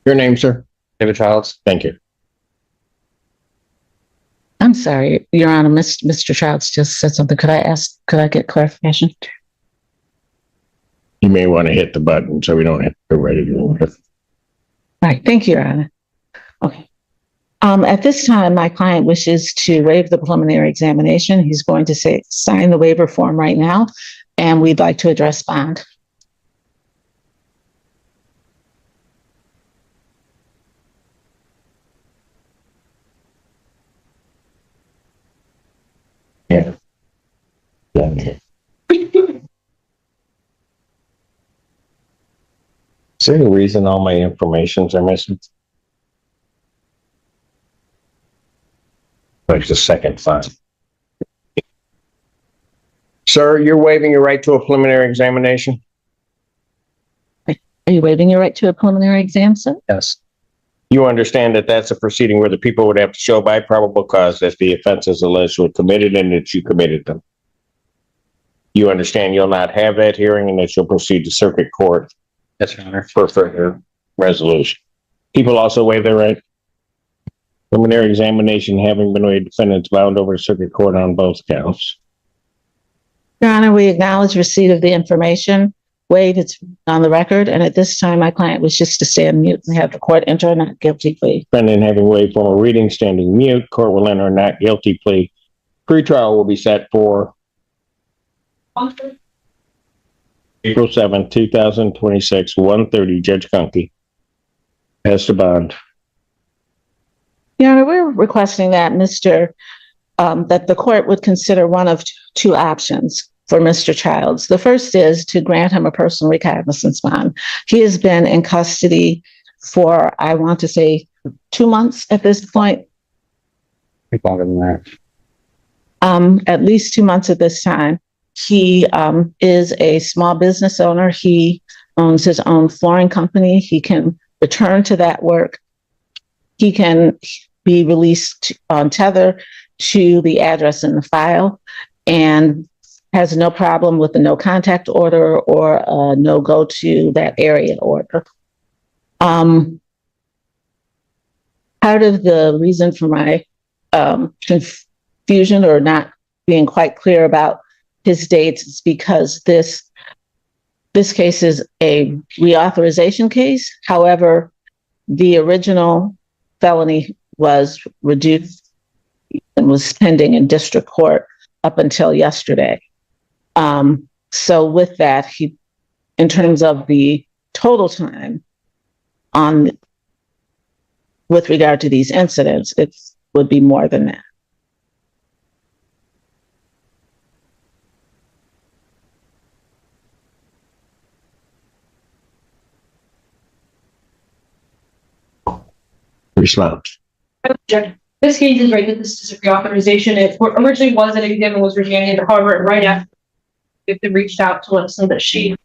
Your name, sir? David Childs. Thank you. I'm sorry, Your Honor, Mr. Childs just said something. Could I get clarification? You may want to hit the button so we don't have to ready to go. All right, thank you, Your Honor. Okay. At this time, my client wishes to waive the preliminary examination. He's going to sign the waiver form right now, and we'd like to address bond. Yeah. Is there a reason all my informations are missing? Like the second file. Sir, you're waiving your right to a preliminary examination? Are you waiving your right to a preliminary exam, sir? Yes. You understand that that's a proceeding where the people would have to show by probable cause that the offenses alleged were committed and that you committed them. You understand you'll not have that hearing and that you'll proceed to circuit court. Yes, Your Honor. For further resolution. People also waive their right. Preliminary examination having been waived, defendants bound over to circuit court on both counts. Your Honor, we acknowledge receipt of the information. Wade, it's on the record, and at this time, my client wishes to stay on mute and have the court enter a not guilty plea. Defendant having waived formal reading, standing mute, court will enter a not guilty plea. Pretrial will be set for April 7th, 2026, 1:30, Judge Conkey. As to bond. Your Honor, we're requesting that that the court would consider one of two options for Mr. Childs. The first is to grant him a personal recognizance bond. He has been in custody for, I want to say, 2 months at this point. Longer than that. At least 2 months at this time. He is a small business owner. He owns his own flooring company. He can return to that work. He can be released on tether to the address in the file and has no problem with the no contact order or no go to that area order. Part of the reason for my confusion or not being quite clear about his dates is because this case is a reauthorization case. However, the original felony was reduced and was pending in district court up until yesterday. So with that, in terms of the total time with regard to these incidents, it would be more than that. Response. This case is right. This is a reauthorization. It originally was an exam and was remanded. However, right after they reached out to us so that she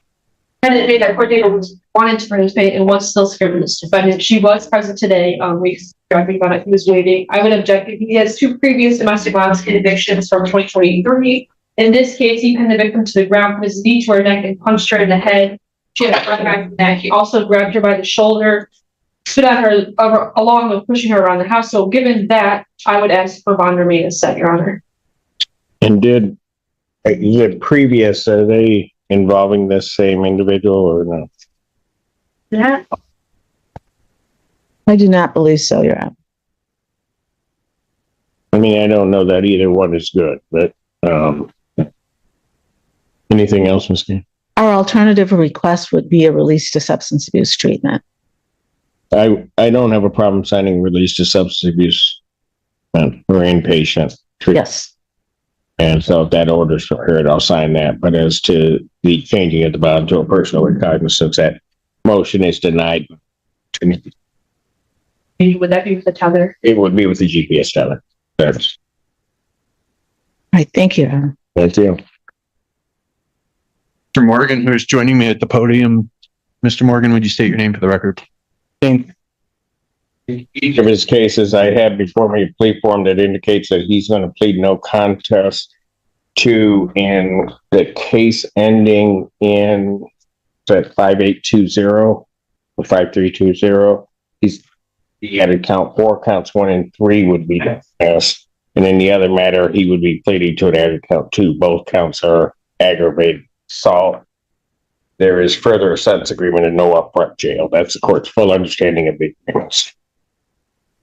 hadn't made that court date wanted to participate and was still scared of this defendant. She was present today. We talking about it. He was waiting. I would object. He has 2 previous domestic violence convictions from 2023. In this case, he pinned the victim to the ground, put his knee to her neck, and punched her in the head. She had a front back neck. He also grabbed her by the shoulder, spit at her along with pushing her around the house. So given that, I would ask for bond remain as set, Your Honor. And did previous, are they involving this same individual or no? Yeah. I do not believe so, Your Honor. I mean, I don't know that either one is good, but anything else, Ms. King? Our alternative request would be a release to substance abuse treatment. I don't have a problem signing release to substance abuse or inpatient treatment. Yes. And so if that order's prepared, I'll sign that. But as to the changing of the bond to a personal recognizance, that motion is denied. Would that be with the tether? It would be with the GPS tether. That's. All right. Thank you, Your Honor. Thank you. Mr. Morgan, who is joining me at the podium. Mr. Morgan, would you state your name for the record? Each of his cases, I had before me a plea form that indicates that he's going to plead no contest to, in the case ending in 5820 or 5320. he added count 4, counts 1 and 3 would be dismissed. And in the other matter, he would be pleading to an added count 2. Both counts are aggravated assault. There is further a sentence agreement and no upfront jail. That's the court's full understanding of the agreements.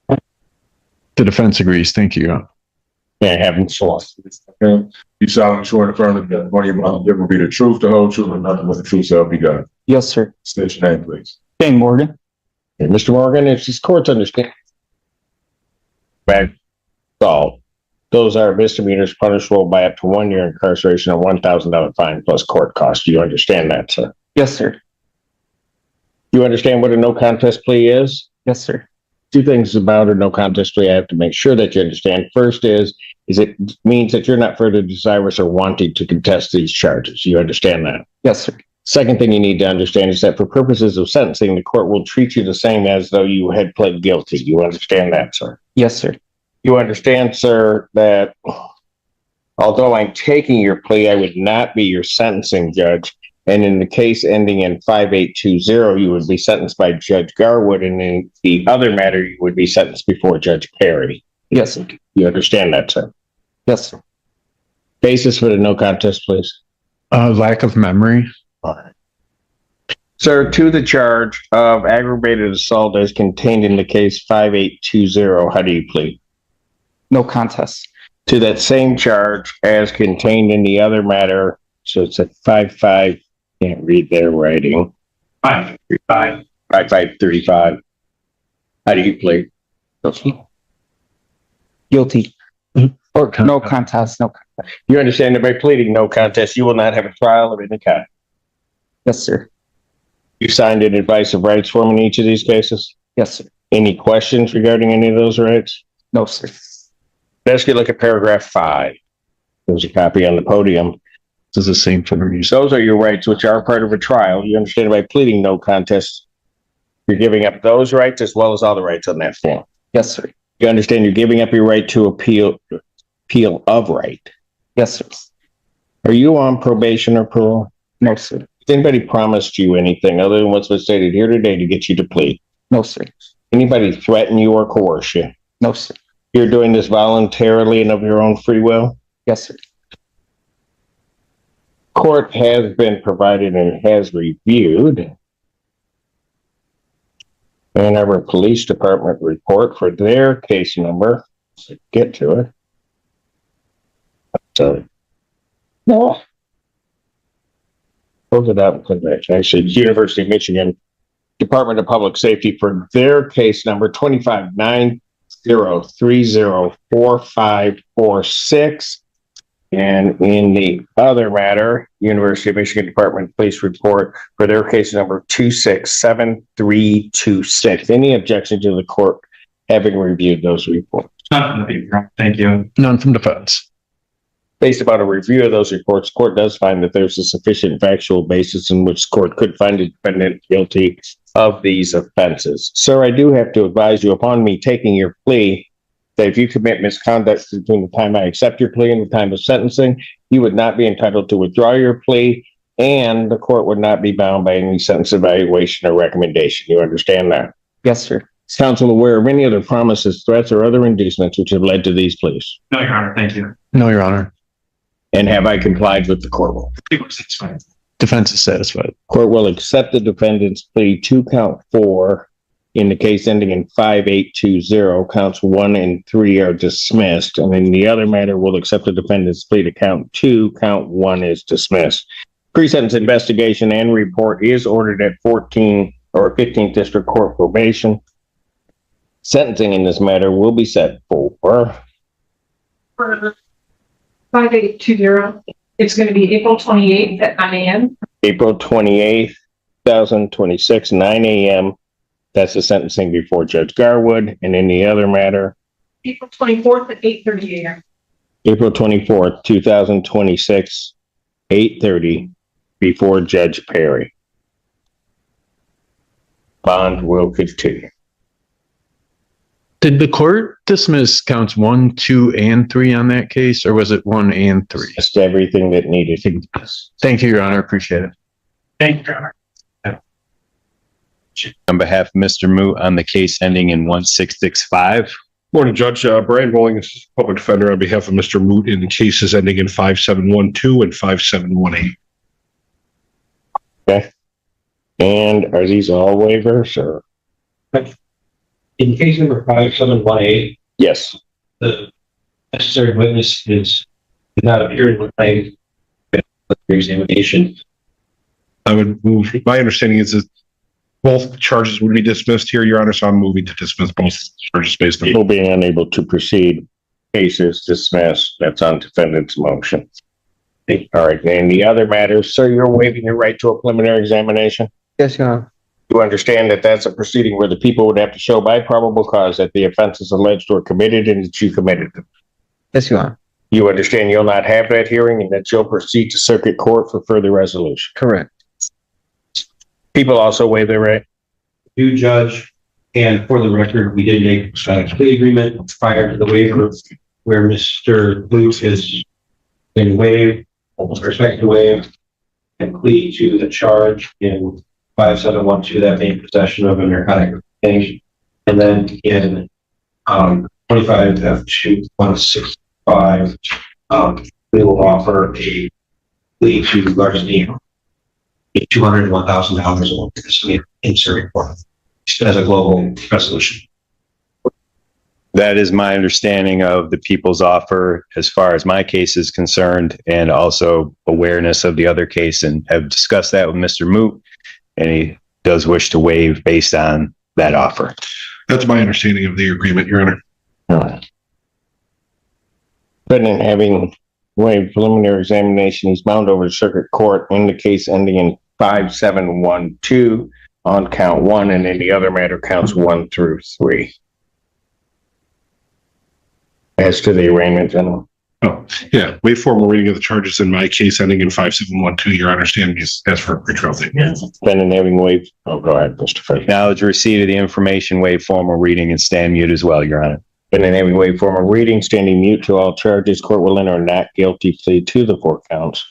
The defense agrees. Thank you. Yeah, haven't sworn. You solemnly swear to affirm that one of your mouth will be the truth, the whole truth, and nothing but the truth shall be God. Yes, sir. State your name, please. Shane Morgan. Okay, Mr. Morgan, it's this court's understanding. Back assault. Those are misdemeanors punishable by up to 1 year incarceration and $1,000 fine plus court costs. Do you understand that, sir? Yes, sir. Do you understand what a no contest plea is? Yes, sir. 2 things about a no contest plea I have to make sure that you understand. First is it means that you're not further desirous or wanting to contest these charges. You understand that? Yes, sir. Second thing you need to understand is that for purposes of sentencing, the court will treat you the same as though you had pled guilty. You understand that, sir? Yes, sir. You understand, sir, that although I'm taking your plea, I would not be your sentencing judge. And in the case ending in 5820, you would be sentenced by Judge Garwood. And in the other matter, you would be sentenced before Judge Perry. Yes, sir. You understand that, sir? Yes, sir. Basis for the no contest, please. Lack of memory. All right. Sir, to the charge of aggravated assault as contained in the case 5820, how do you plead? No contest. To that same charge as contained in the other matter, so it's at 55, can't read their writing. 5535. How do you plead? Guilty. Or No contest. No contest. You understand that by pleading no contest, you will not have a trial of any kind. Yes, sir. You signed an advice of rights form in each of these cases? Yes, sir. Any questions regarding any of those rights? No, sir. Let's look at paragraph 5. There's a copy on the podium. This is the same for me. Those are your rights, which are part of a trial. You understand by pleading no contest, you're giving up those rights as well as all the rights on that form. Yes, sir. You understand you're giving up your right to appeal of right. Yes, sir. Are you on probation or parole? No, sir. Has anybody promised you anything other than what's been stated here today to get you to plead? No, sir. Anybody threaten you or coerce you? No, sir. You're doing this voluntarily and of your own free will? Yes, sir. Court has been provided and has reviewed Ann Arbor Police Department report for their case number. Let's get to it. So, no. Close it up and put it back. Actually, University of Michigan Department of Public Safety for their case number 2590304546. And in the other matter, University of Michigan Department of Police report for their case number 267326. Any objection to the court having reviewed those reports? Thank you. None from defense. Based upon a review of those reports, the court does find that there's a sufficient factual basis in which the court could find a defendant guilty of these offenses. Sir, I do have to advise you, upon me taking your plea, that if you commit misconduct between the time I accept your plea and the time of sentencing, you would not be entitled to withdraw your plea, and the court would not be bound by any sentence evaluation or recommendation. You understand that? Yes, sir. Is counsel aware of any other promises, threats, or other inducements which have led to these pleas? No, Your Honor. Thank you. No, Your Honor. And have I complied with the court rule? Defense is satisfied. Court will accept the defendant's plea to count 4 in the case ending in 5820. Counts 1 and 3 are dismissed. And in the other matter, will accept the defendant's plea to count 2. Count 1 is dismissed. Pre-sentence investigation and report is ordered at 14 or 15th District Court probation. Sentencing in this matter will be set for 5820. It's going to be April 28th at 9 a.m. April 28th, 2026, 9 a.m. That's the sentencing before Judge Garwood. And in the other matter, April 24th at 8:30 a.m. April 24th, 2026, 8:30 before Judge Perry. Bond will continue. Did the court dismiss counts 1, 2, and 3 on that case, or was it 1 and 3? Just everything that needed. Thank you, Your Honor. Appreciate it. Thank you, Your Honor. On behalf of Mr. Moot on the case ending in 1665. Morning, Judge. Brian Bowling, Assistant Public Defender, on behalf of Mr. Moot in cases ending in 5712 and 5718. And are these all waivers or? In case number 5718, Yes. the necessary witness did not appear in the claim examination. I would move, my understanding is that both charges would be dismissed here, Your Honor, so I'm moving to dismiss both charges based on. People being unable to proceed, cases dismissed. That's on defendant's motion. All right, and the other matters, sir, you're waiving your right to a preliminary examination? Yes, Your Honor. You understand that that's a proceeding where the people would have to show by probable cause that the offenses alleged were committed and that you committed them. Yes, Your Honor. You understand you'll not have that hearing and that you'll proceed to circuit court for further resolution. Correct. People also waive their right. You, Judge, and for the record, we did make a plea agreement prior to the waiver where Mr. Moot has been waived, almost respect to waive, and plea to the charge in 5712, that being possession of a narcotic thing. And then in 25F2165, we will offer a plea to largely $201,000 in circuit court as a global resolution. That is my understanding of the people's offer as far as my case is concerned, and also awareness of the other case, and have discussed that with Mr. Moot, and he does wish to waive based on that offer. That's my understanding of the agreement, Your Honor. All right. Defendant having waived preliminary examination, he's bound over to circuit court in the case ending in 5712 on count 1, and in the other matter counts 1 through 3. As to the arraignment, gentlemen. Oh, yeah. Waive formal reading of the charges in my case ending in 5712. Your understanding is as for pretrial thing. Defendant having waived. Oh, go ahead, Mr. Frederick. Acknowledge receipt of the information, waive formal reading, and stand mute as well, Your Honor. Defendant having waived formal reading, standing mute to all charges. Court will enter a not guilty plea to the 4 counts.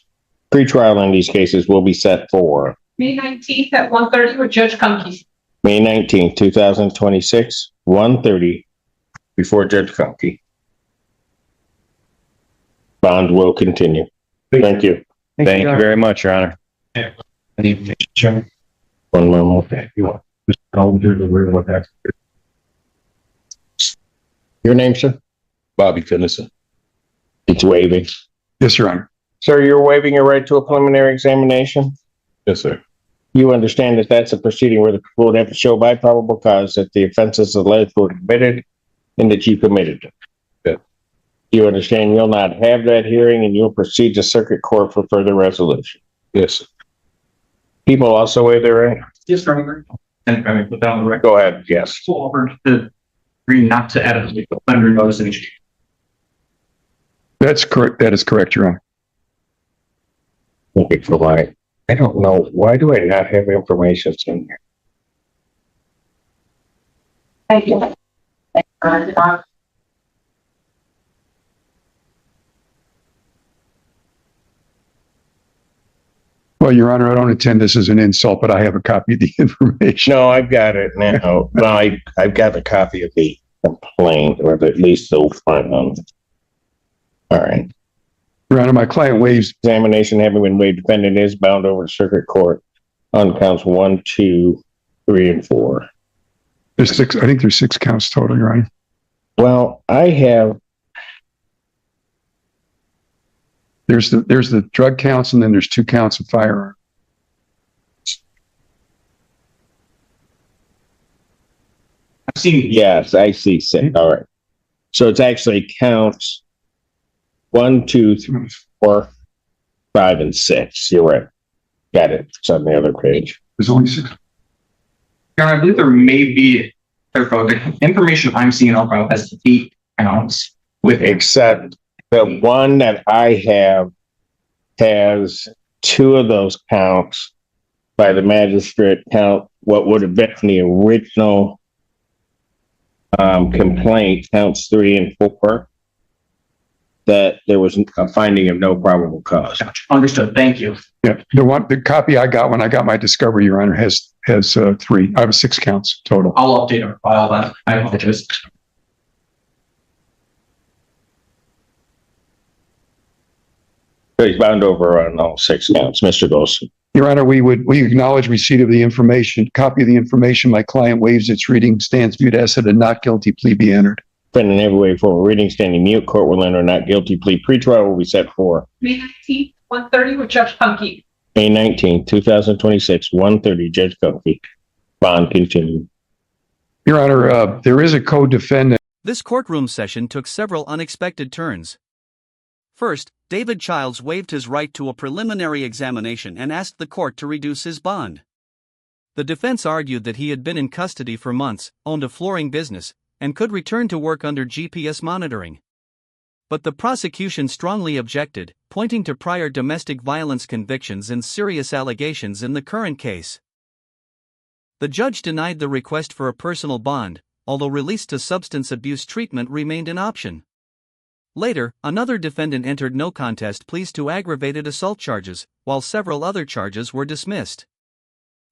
Pretrial in these cases will be set for May 19th at 1:30 with Judge Conkey. May 19th, 2026, 1:30 before Judge Conkey. Bond will continue. Thank you. Thank you very much, Your Honor. One moment. You want Mr. Collins to wear what that? Your name, sir? Bobby Finnison. It's waiving. Yes, Your Honor. Sir, you're waiving your right to a preliminary examination? Yes, sir. You understand that that's a proceeding where the people would have to show by probable cause that the offenses alleged were committed and that you committed them. Yeah. You understand you'll not have that hearing and you'll proceed to circuit court for further resolution. Yes. People also waive their right? Yes, Your Honor. And I mean, put down the record. Go ahead, yes. Full offer to agree not to add a offender notice in each. That's correct. That is correct, Your Honor. Okay, for why? I don't know. Why do I not have information in here? Thank you. Well, Your Honor, I don't intend this as an insult, but I have a copy of the information. No, I've got it now. No, I've got a copy of the complaint, or at least the final. All right. Your Honor, my client waives. Examination having been waived, defendant is bound over to circuit court on counts 1, 2, 3, and 4. There's 6. I think there's 6 counts total, Your Honor. Well, I have. There's the drug counts, and then there's 2 counts of firearm. Yes, I see. 6. All right. So it's actually counts 1, 2, 3, 4, 5, and 6. You're right. Got it. It's on the other page. There's only 6. I believe there may be, the information I'm seeing on file has 8 counts with Except the one that I have has 2 of those counts by the magistrate count what would have been the original complaint, counts 3 and 4. that there was a finding of no probable cause. Gotcha. Understood. Thank you. Yeah, the copy I got when I got my discovery, Your Honor, has 3. I have 6 counts total. I'll update our file then. I apologize. So he's bound over on all 6 counts, Mr. Golson. Your Honor, we acknowledge receipt of the information, copy of the information. My client waives its reading, stands mute, asked that a not guilty plea be entered. Defendant every way for reading, standing mute. Court will enter not guilty plea. Pretrial will be set for May 19th, 1:30 with Judge Punky. May 19th, 2026, 1:30, Judge Coffey. Bond continued. Your Honor, there is a co-defendant. This courtroom session took several unexpected turns. First, David Childs waived his right to a preliminary examination and asked the court to reduce his bond. The defense argued that he had been in custody for months, owned a flooring business, and could return to work under GPS monitoring. But the prosecution strongly objected, pointing to prior domestic violence convictions and serious allegations in the current case. The judge denied the request for a personal bond, although release to substance abuse treatment remained an option. Later, another defendant entered no contest pleas to aggravated assault charges, while several other charges were dismissed.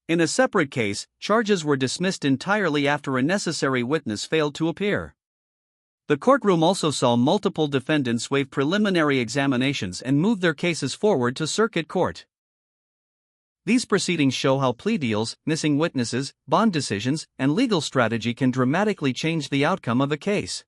In a separate case, charges were dismissed entirely after a necessary witness failed to appear. The courtroom also saw multiple defendants waive preliminary examinations and move their cases forward to circuit court. These proceedings show how plea deals, missing witnesses, bond decisions, and legal strategy can dramatically change the outcome of a case.